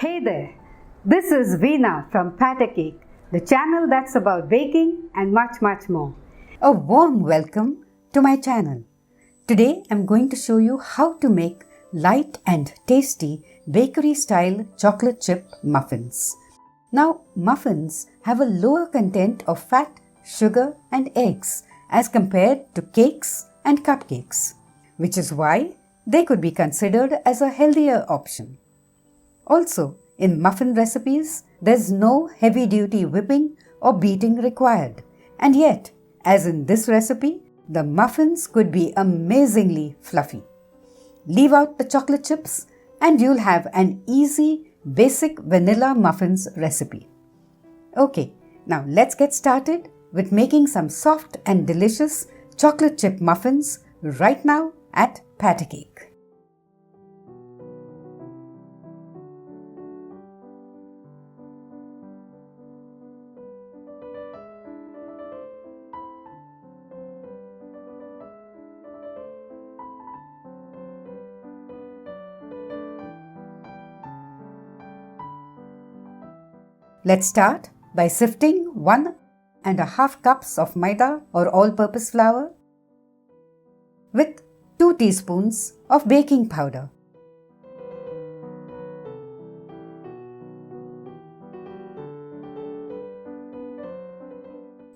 Hey there, this is Veena from Cake, the channel that's about baking and much more. A warm welcome to my channel. Today I'm going to show you how to make light and tasty bakery style chocolate chip muffins. Now muffins have a lower content of fat, sugar and eggs as compared to cakes and cupcakes, which is why they could be considered as a healthier option. Also, in muffin recipes, there's no heavy-duty whipping or beating required. And yet, as in this recipe, the muffins could be amazingly fluffy. Leave out the chocolate chips and you'll have an easy, basic vanilla muffins recipe. Okay, now let's get started with making some soft and delicious chocolate chip muffins right now at Cake. Let's start by sifting 1.5 cups of maida or all-purpose flour with 2 teaspoons of baking powder.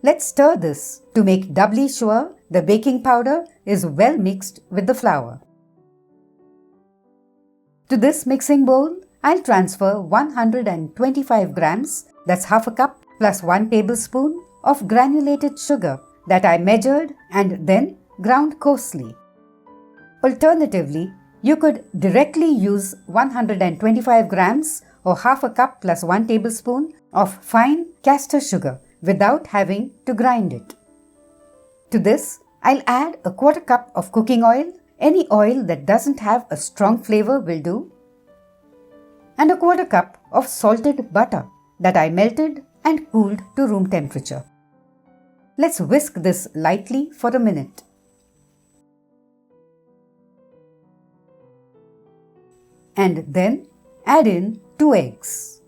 Let's stir this to make doubly sure the baking powder is well mixed with the flour. To this mixing bowl, I'll transfer 125 grams, that's half a cup, plus 1 tablespoon of granulated sugar that I measured and then ground coarsely. Alternatively, you could directly use 125 grams or half a cup plus 1 tablespoon of fine castor sugar without having to grind it. To this, I'll add a quarter cup of cooking oil. Any oil that doesn't have a strong flavor will do. And a quarter cup of salted butter that I melted and cooled to room temperature. Let's whisk this lightly for a minute. And then add in 2 eggs.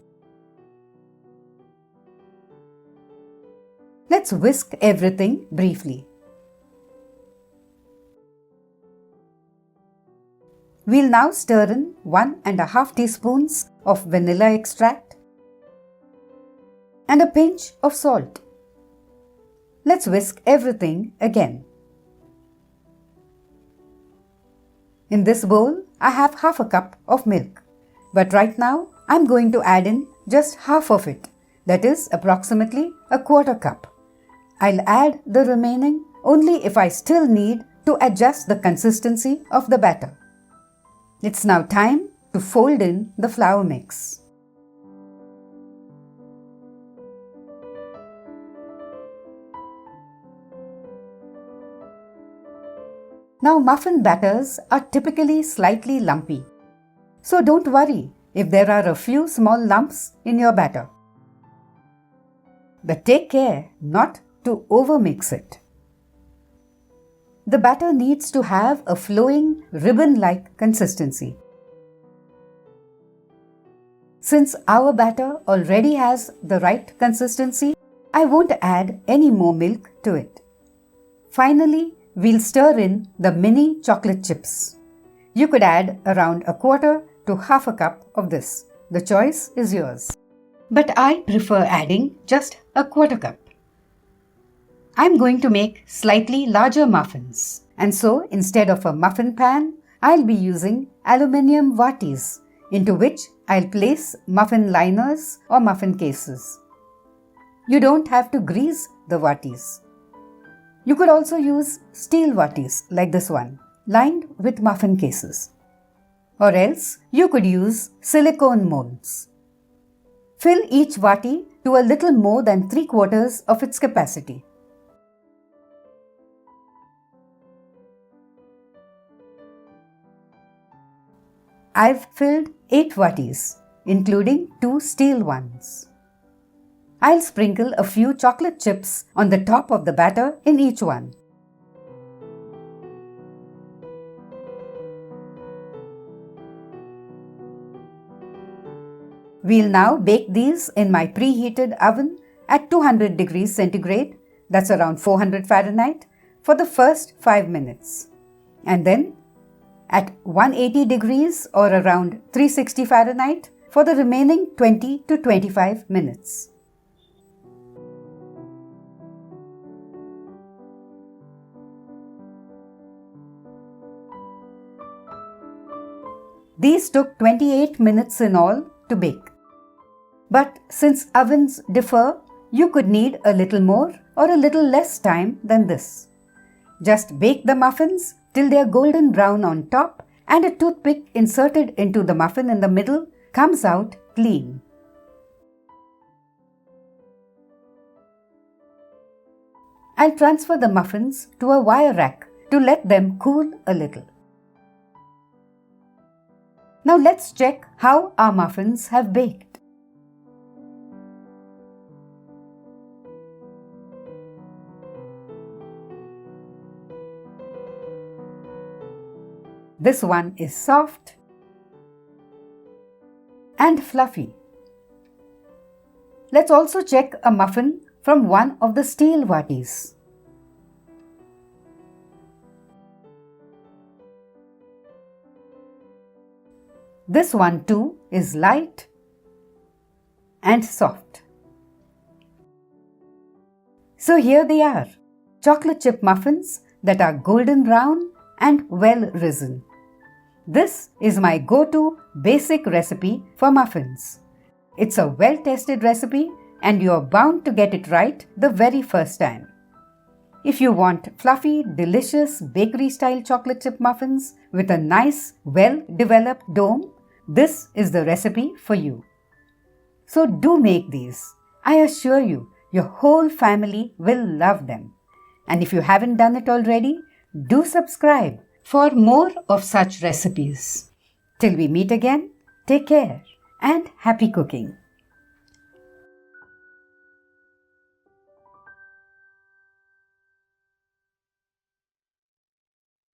Let's whisk everything briefly. We'll now stir in 1.5 teaspoons of vanilla extract and a pinch of salt. Let's whisk everything again. In this bowl, I have half a cup of milk, but right now I'm going to add in just half of it, that is approximately a quarter cup. I'll add the remaining only if I still need to adjust the consistency of the batter. It's now time to fold in the flour mix. Now muffin batters are typically slightly lumpy, so don't worry if there are a few small lumps in your batter. But take care not to overmix it. The batter needs to have a flowing, ribbon-like consistency. Since our batter already has the right consistency, I won't add any more milk to it. Finally, we'll stir in the mini chocolate chips. You could add around a quarter to half a cup of this. The choice is yours. But I prefer adding just a quarter cup. I'm going to make slightly larger muffins, and so instead of a muffin pan, I'll be using aluminium vatis into which I'll place muffin liners or muffin cases. You don't have to grease the vatis. You could also use steel vatis like this one, lined with muffin cases. Or else you could use silicone molds. Fill each vati to a little more than 3/4 of its capacity. I've filled 8 vatis, including 2 steel ones. I'll sprinkle a few chocolate chips on the top of the batter in each one. We'll now bake these in my preheated oven at 200 degrees centigrade, that's around 400 Fahrenheit, for the first 5 minutes. And then at 180 degrees or around 360 Fahrenheit for the remaining 20 to 25 minutes. These took 28 minutes in all to bake. But since ovens differ, you could need a little more or a little less time than this. Just bake the muffins till they are golden brown on top and a toothpick inserted into the muffin in the middle comes out clean. I'll transfer the muffins to a wire rack to let them cool a little. Now let's check how our muffins have baked. This one is soft and fluffy. Let's also check a muffin from one of the steel vatis. This one too is light and soft. So here they are, chocolate chip muffins that are golden brown and well risen. This is my go-to basic recipe for muffins. It's a well-tested recipe and you're bound to get it right the very first time. If you want fluffy, delicious bakery-style chocolate chip muffins with a nice, well-developed dome, this is the recipe for you. So do make these. I assure you, your whole family will love them. And if you haven't done it already, do subscribe for more of such recipes. Till we meet again, take care and happy cooking.